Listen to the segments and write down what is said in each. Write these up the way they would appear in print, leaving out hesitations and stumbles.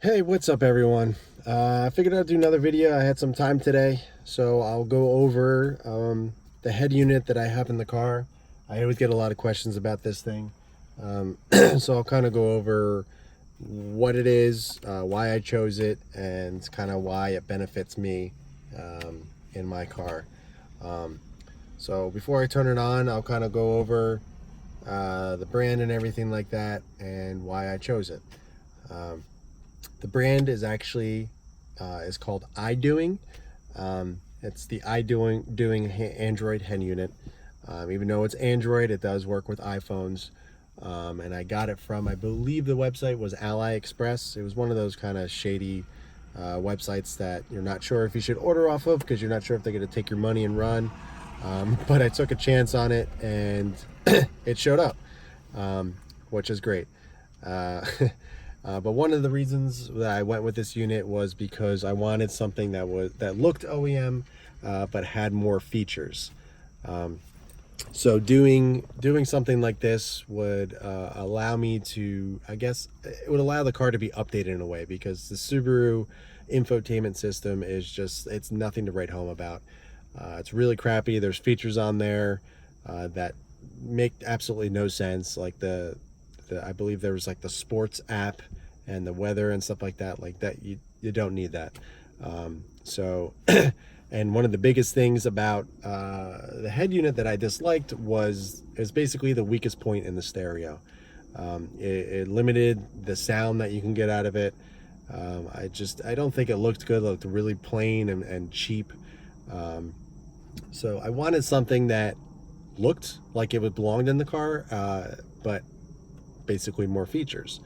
Hey, what's up everyone? I figured I'd do another video. I had some time today, so I'll go over the head unit that I have in the car. I always get a lot of questions about this thing. So I'll kind of go over what it is, why I chose it, and kind of why it benefits me in my car. So before I turn it on, I'll kind of go over the brand and everything like that and why I chose it. The brand is actually is called iDoing. It's the iDoing Android head unit. Even though it's Android, it does work with iPhones. And I got it from, I believe the website was AliExpress. It was one of those kind of shady websites that you're not sure if you should order off of because you're not sure if they're going to take your money and run. But I took a chance on it and it showed up, which is great. But one of the reasons that I went with this unit was because I wanted something that looked OEM, but had more features. So doing something like this would allow me to, I guess, it would allow the car to be updated in a way, because the Subaru infotainment system is just, it's nothing to write home about. It's really crappy. There's features on there that make absolutely no sense, like I believe there was like the sports app and the weather and stuff like that. You don't need that. And one of the biggest things about the head unit that I disliked is basically the weakest point in the stereo. It limited the sound that you can get out of it. I don't think it looked good. It looked really plain and cheap. So I wanted something that looked like it would belong in the car, but basically more features.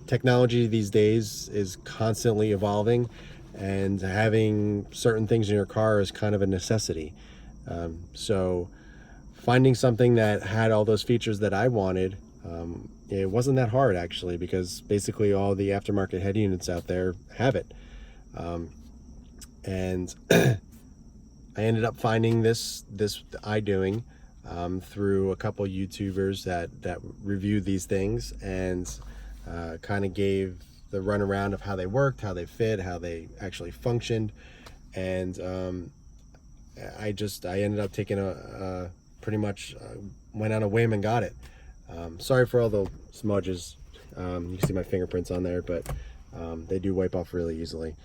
Technology these days is constantly evolving, and having certain things in your car is kind of a necessity. So finding something that had all those features that I wanted, it wasn't that hard actually, because basically all the aftermarket head units out there have it. And I ended up finding this iDoing through a couple YouTubers that reviewed these things, and kind of gave the runaround of how they worked, how they fit, how they actually functioned. And I ended up taking pretty much went on a whim and got it. Sorry for all the smudges. You can see my fingerprints on there, but they do wipe off really easily.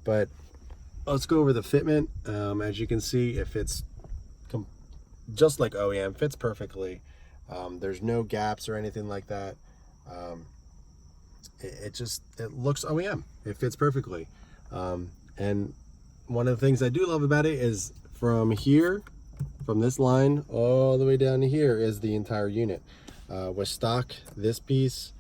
But let's go over the fitment. As you can see, it fits just like OEM, fits perfectly. There's no gaps or anything like that. It looks OEM. It fits perfectly. And one of the things I do love about it is from this line all the way down to here is the entire unit. With stock, this piece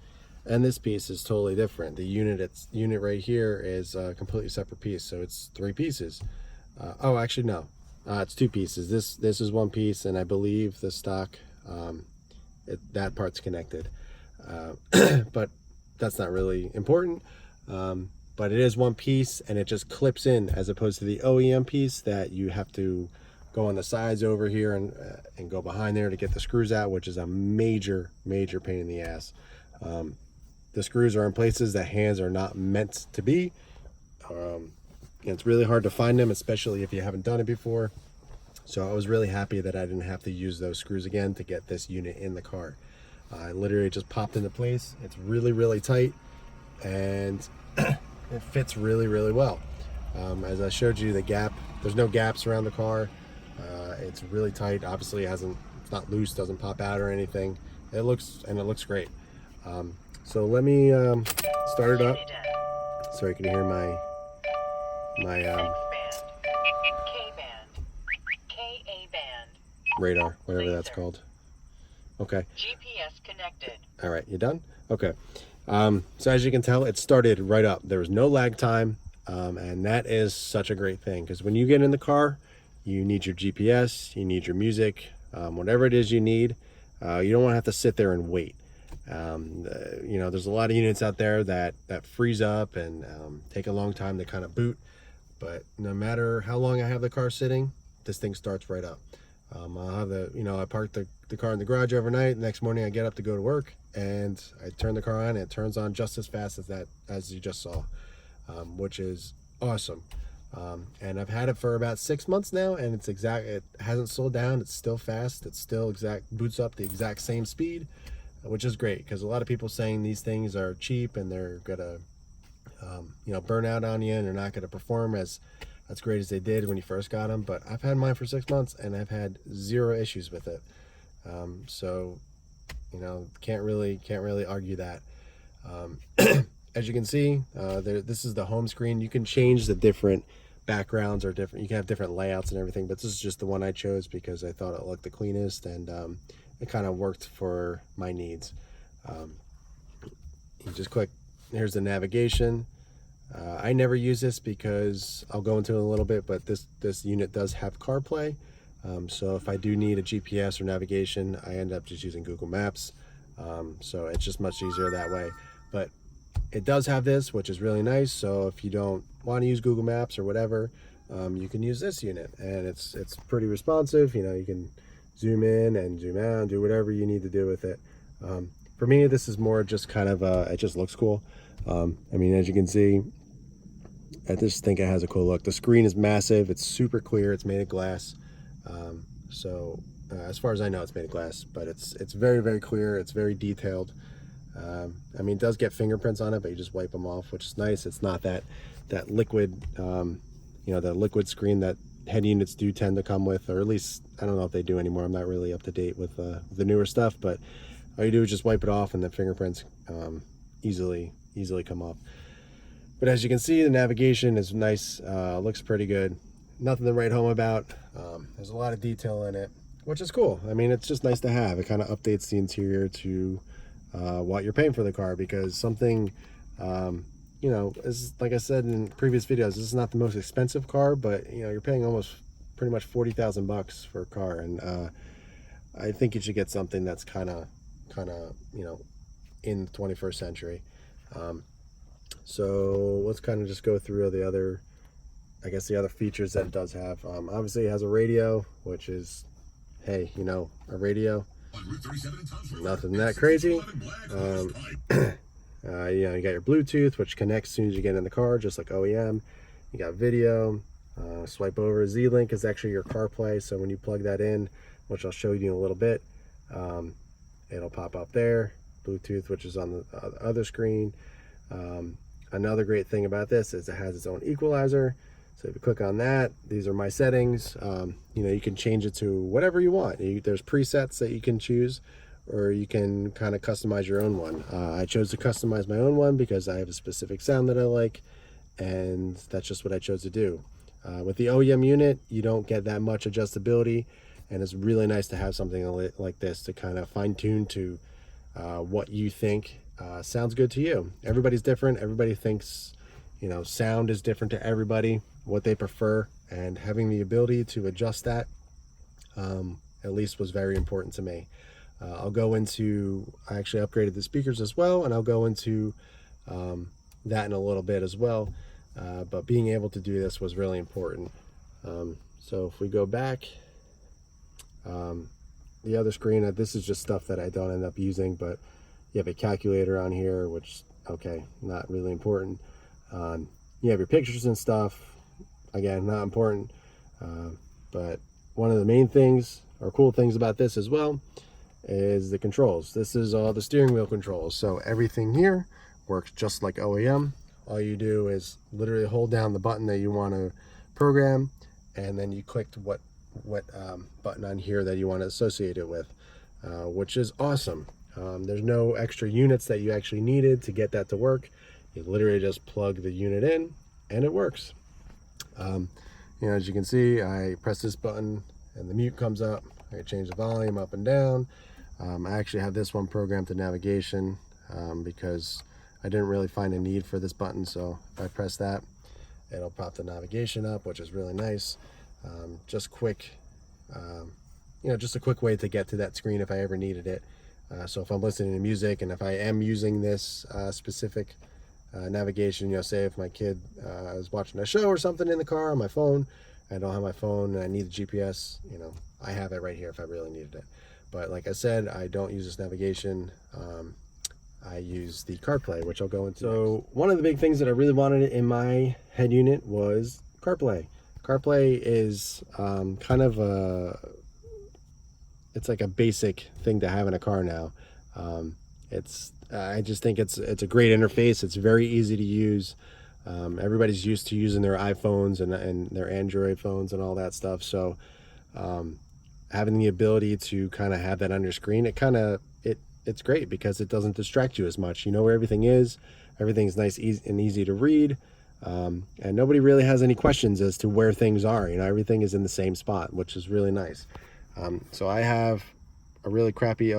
and this piece is totally different. The unit right here is a completely separate piece, so it's 3 pieces. Oh, actually no, it's 2 pieces. This is 1 piece, and I believe the stock, that part's connected. But that's not really important. But it is 1 piece, and it just clips in, as opposed to the OEM piece that you have to go on the sides over here and go behind there to get the screws out, which is a major pain in the ass. The screws are in places that hands are not meant to be. And it's really hard to find them, especially if you haven't done it before. So I was really happy that I didn't have to use those screws again to get this unit in the car. I literally just popped into place. It's really tight, and it fits really well. As I showed you, the gap, there's no gaps around the car. It's really tight. Obviously it's not loose, doesn't pop out or anything. It looks great. So let me start it up. Sorry, can you hear my radar, whatever that's called? Okay. GPS connected. All right, you done? Okay. So as you can tell, it started right up. There was no lag time, and that is such a great thing, because when you get in the car, you need your GPS, you need your music, whatever it is you need. You don't want to have to sit there and wait. There's a lot of units out there that freeze up and take a long time to kind of boot, but no matter how long I have the car sitting, this thing starts right up. I'll have I park the car in the garage overnight. The next morning I get up to go to work, and I turn the car on, and it turns on just as fast as you just saw, which is awesome. And I've had it for about 6 months now, and it hasn't slowed down. It's still fast. It's still boots up the exact same speed, which is great, because a lot of people saying these things are cheap and they're gonna burn out on you, and they're not gonna perform as great as they did when you first got them. But I've had mine for 6 months, and I've had 0 issues with it. So can't really argue that. As you can see, this is the home screen. You can change the different backgrounds, or you can have different layouts and everything, but this is just the one I chose because I thought it looked the cleanest, and it kind of worked for my needs. You just click, here's the navigation. I never use this because I'll go into it in a little bit, but this unit does have CarPlay. So if I do need a GPS or navigation, I end up just using Google Maps. So it's just much easier that way. But it does have this, which is really nice. So if you don't want to use Google Maps or whatever, you can use this unit, and it's pretty responsive. You can zoom in and zoom out, do whatever you need to do with it. For me, this is more just kind of it just looks cool. I mean, as you can see, I just think it has a cool look. The screen is massive. It's super clear. It's made of glass. As far as I know, it's made of glass, but it's very, very clear. It's very detailed. I mean, it does get fingerprints on it, but you just wipe them off, which is nice. It's not that liquid, the liquid screen that head units do tend to come with, or at least I don't know if they do anymore. I'm not really up to date with the newer stuff, but all you do is just wipe it off, and the fingerprints easily come off. But as you can see, the navigation is nice. Looks pretty good. Nothing to write home about. There's a lot of detail in it, which is cool. I mean, it's just nice to have. It kind of updates the interior to what you're paying for the car, because something, is, like I said in previous videos, this is not the most expensive car, but you're paying almost pretty much $40,000 for a car, and I think you should get something that's kind of in the 21st century. So let's kind of just go through the other features that it does have. Obviously it has a radio, which is, hey, a radio, nothing that crazy. You got your Bluetooth, which connects as soon as you get in the car, just like OEM. You got video. Swipe over. Z-Link is actually your CarPlay, so when you plug that in, which I'll show you in a little bit, it'll pop up there. Bluetooth, which is on the other screen. Another great thing about this is it has its own equalizer. So if you click on that, these are my settings. You can change it to whatever you want. There's presets that you can choose, or you can kind of customize your own one. I chose to customize my own one because I have a specific sound that I like, and that's just what I chose to do. With the OEM unit, you don't get that much adjustability, and it's really nice to have something like this to kind of fine-tune to what you think sounds good to you. Everybody's different. Everybody thinks, sound is different to everybody, what they prefer, and having the ability to adjust that at least was very important to me. I actually upgraded the speakers as well, and I'll go into that in a little bit as well. But being able to do this was really important. So if we go back, the other screen, this is just stuff that I don't end up using, but you have a calculator on here, which, okay, not really important. You have your pictures and stuff, again, not important. But one of the main things, or cool things about this as well, is the controls. This is all the steering wheel controls. So everything here works just like OEM. All you do is literally hold down the button that you want to program, and then you clicked what button on here that you want to associate it with, which is awesome. There's no extra units that you actually needed to get that to work. You literally just plug the unit in and it works. As you can see, I press this button and the mute comes up. I can change the volume up and down. I actually have this one programmed to navigation because I didn't really find a need for this button. So if I press that, it'll pop the navigation up, which is really nice. Just quick, just a quick way to get to that screen if I ever needed it. So if I'm listening to music, and if I am using this specific navigation, say if my kid is watching a show or something in the car on my phone, I don't have my phone and I need the GPS, I have it right here if I really needed it. But like I said, I don't use this navigation. I use the Carplay, which I'll go into. So one of the big things that I really wanted in my head unit was Carplay. Carplay is kind of it's like a basic thing to have in a car now. I just think it's a great interface. It's very easy to use. Everybody's used to using their iPhones and their Android phones and all that stuff. So having the ability to kind of have that on your screen, it's great because it doesn't distract you as much. You know where everything is. Everything's nice and easy to read. And nobody really has any questions as to where things are. You know, everything is in the same spot, which is really nice. So I have a really crappy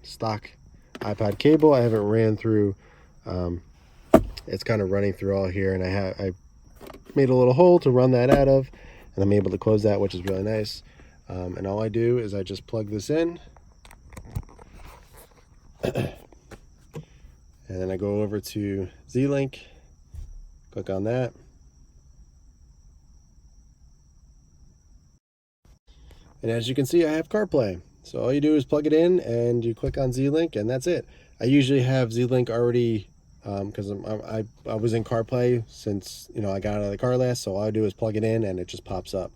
stock iPod cable. I haven't ran through. It's kind of running through all here, and I made a little hole to run that out of, and I'm able to close that, which is really nice. And all I do is I just plug this in, and then I go over to Z-Link, click on that, and as you can see, I have CarPlay. So all you do is plug it in and you click on Z-Link, and that's it. I usually have Z-Link already because I was in CarPlay since, you know, I got out of the car last. So all I do is plug it in and it just pops up.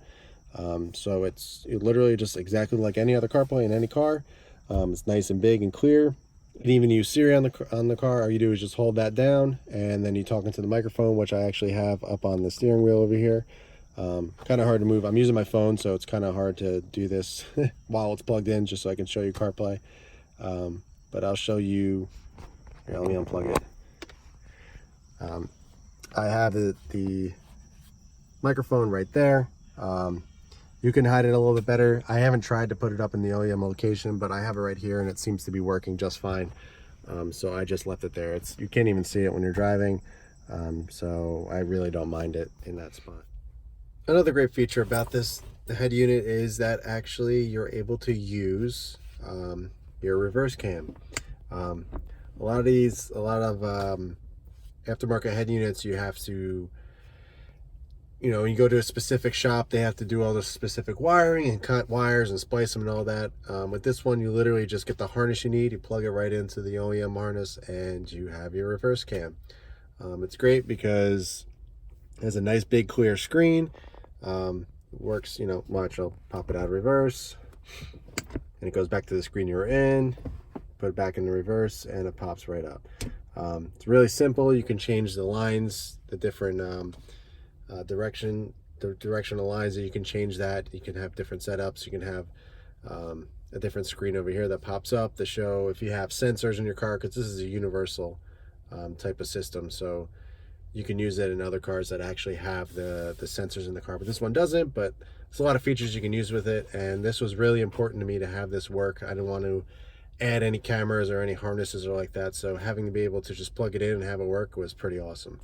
So it's literally just exactly like any other CarPlay in any car. It's nice and big and clear. You can even use Siri on the car. All you do is just hold that down, and then you talk into the microphone, which I actually have up on the steering wheel over here. Kind of hard to move. I'm using my phone, so it's kind of hard to do this while it's plugged in, just so I can show you CarPlay. But I'll show you. Here, let me unplug it. I have the microphone right there. You can hide it a little bit better. I haven't tried to put it up in the OEM location, but I have it right here, and it seems to be working just fine. So I just left it there. You can't even see it when you're driving, so I really don't mind it in that spot. Another great feature about the head unit is that actually you're able to use your reverse cam. A lot of aftermarket head units, you have to, you know, you go to a specific shop, they have to do all the specific wiring and cut wires and splice them and all that. With this one, you literally just get the harness you need, you plug it right into the OEM harness, and you have your reverse cam. It's great because it has a nice big clear screen. Works, you know, watch, I'll pop it out of reverse, and it goes back to the screen you were in, put it back in the reverse, and it pops right up. It's really simple. You can change the lines, the different directional lines, that you can change that. You can have different setups. You can have a different screen over here that pops up to show if you have sensors in your car, because this is a universal type of system, so you can use it in other cars that actually have the sensors in the car, but this one doesn't. But there's a lot of features you can use with it, and this was really important to me to have this work. I didn't want to add any cameras or any harnesses or like that, so having to be able to just plug it in and have it work was pretty awesome.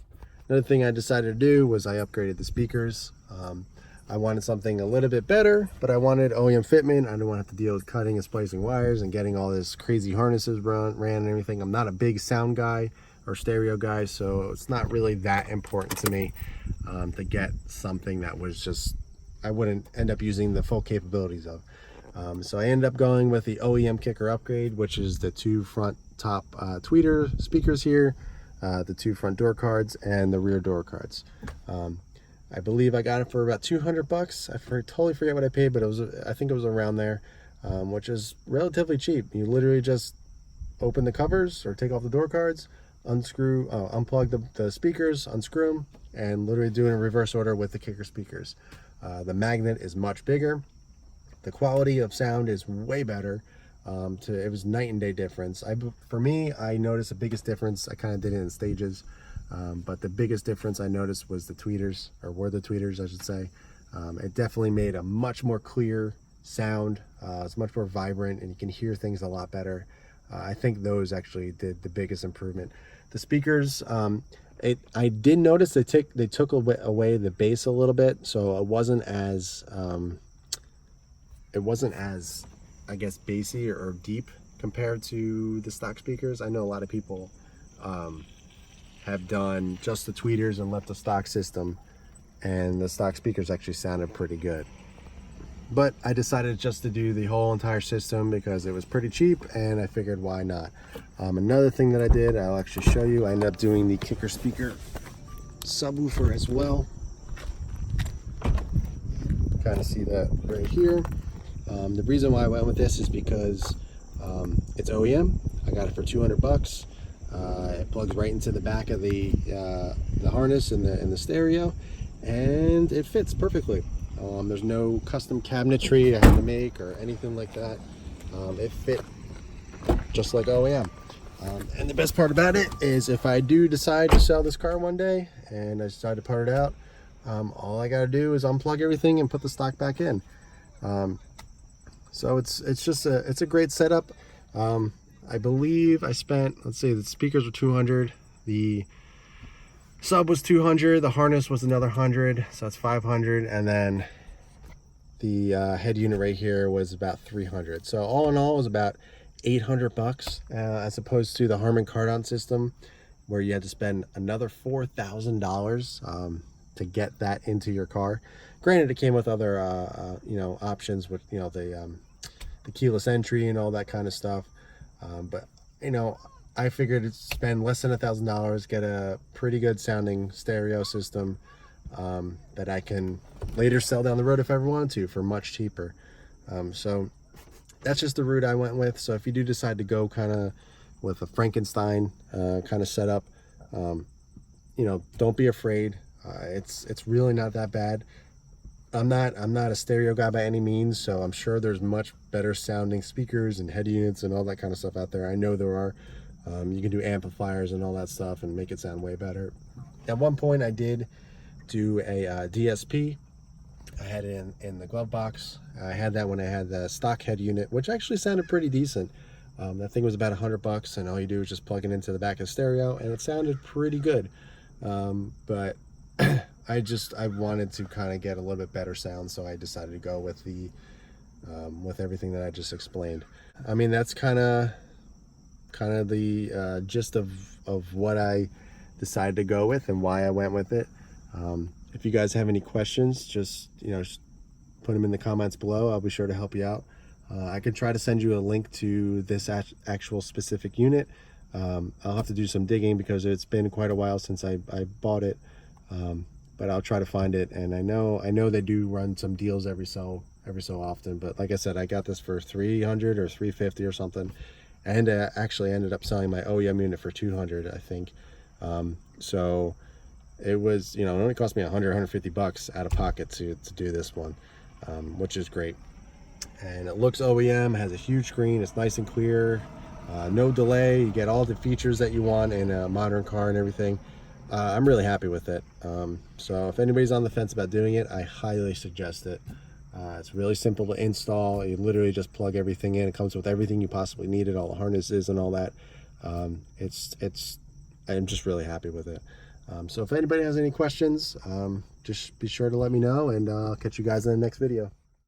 Another thing I decided to do was I upgraded the speakers. I wanted something a little bit better, but I wanted OEM Fitment. I didn't want to have to deal with cutting and splicing wires and getting all this crazy harnesses ran and everything. I'm not a big sound guy or stereo guy, so it's not really that important to me to get something that was just, I wouldn't end up using the full capabilities of. So I ended up going with the OEM Kicker upgrade, which is the two front top tweeter speakers here, the two front door cards, and the rear door cards. I believe I got it for about 200 bucks. I totally forget what I paid, but I think it was around there, which is relatively cheap. You literally just open the covers or take off the door cards, unplug the speakers, unscrew them, and literally do it in reverse order with the Kicker speakers. The magnet is much bigger. The quality of sound is way better. It was night and day difference. For me, I noticed the biggest difference. I kind of did it in stages, but the biggest difference I noticed was the tweeters, or were the tweeters, I should say. It definitely made a much more clear sound. It's much more vibrant, and you can hear things a lot better. I think those actually did the biggest improvement. The speakers, I did notice they took away the bass a little bit, so it wasn't as I guess bassy or deep compared to the stock speakers. I know a lot of people have done just the tweeters and left the stock system, and the stock speakers actually sounded pretty good. but I decided just to do the whole entire system because it was pretty cheap, and I figured why not. Another thing that I did, I'll actually show you, I ended up doing the kicker speaker subwoofer as well. Kind of see that right here. The reason why I went with this is because it's OEM. I got it for 200 bucks. It plugs right into the back of the harness in the stereo, and it fits perfectly. There's no custom cabinetry I had to make or anything like that. It fit just like OEM. And the best part about it is if I do decide to sell this car one day and I decide to part it out, all I gotta do is unplug everything and put the stock back in. So it's a great setup. I believe I spent, let's see, the speakers were 200, the sub was 200, the harness was another 100, so that's 500, and then the head unit right here was about 300. So all in all, it was about 800 bucks, as opposed to the Harman Kardon system, where you had to spend another $4,000 to get that into your car. Granted, it came with other options with the keyless entry and all that kind of stuff. But I figured to spend less than $1,000, get a pretty good sounding stereo system that I can later sell down the road if I ever wanted to for much cheaper. So that's just the route I went with. So if you do decide to go kind of with a Frankenstein kind of setup, don't be afraid. It's really not that bad. I'm not a stereo guy by any means, so I'm sure there's much better sounding speakers and head units and all that kind of stuff out there. I know there are. You can do amplifiers and all that stuff and make it sound way better. At one point I did do a DSP. I had it in the glove box. I had that when I had the stock head unit, which actually sounded pretty decent. That thing was about 100 bucks, and all you do is just plug it into the back of the stereo, and it sounded pretty good. But I wanted to kind of get a little bit better sound, so I decided to go with the with everything that I just explained. I mean, that's kind of the gist of what I decided to go with and why I went with it. If you guys have any questions, just put them in the comments below. I'll be sure to help you out. I could try to send you a link to this actual specific unit. I'll have to do some digging because it's been quite a while since I bought it. But I'll try to find it, and I know they do run some deals every so often. But like I said, I got this for 300 or 350 or something, and actually ended up selling my OEM unit for 200, I think. So it was, it only cost me 150 bucks out of pocket to do this one, which is great. And it looks OEM, has a huge screen, it's nice and clear, no delay. You get all the features that you want in a modern car and everything. I'm really happy with it. So if anybody's on the fence about doing it, I highly suggest it. It's really simple to install. You literally just plug everything in. It comes with everything you possibly needed, all the harnesses and all that. I'm just really happy with it. So if anybody has any questions, just be sure to let me know, and I'll catch you guys in the next video.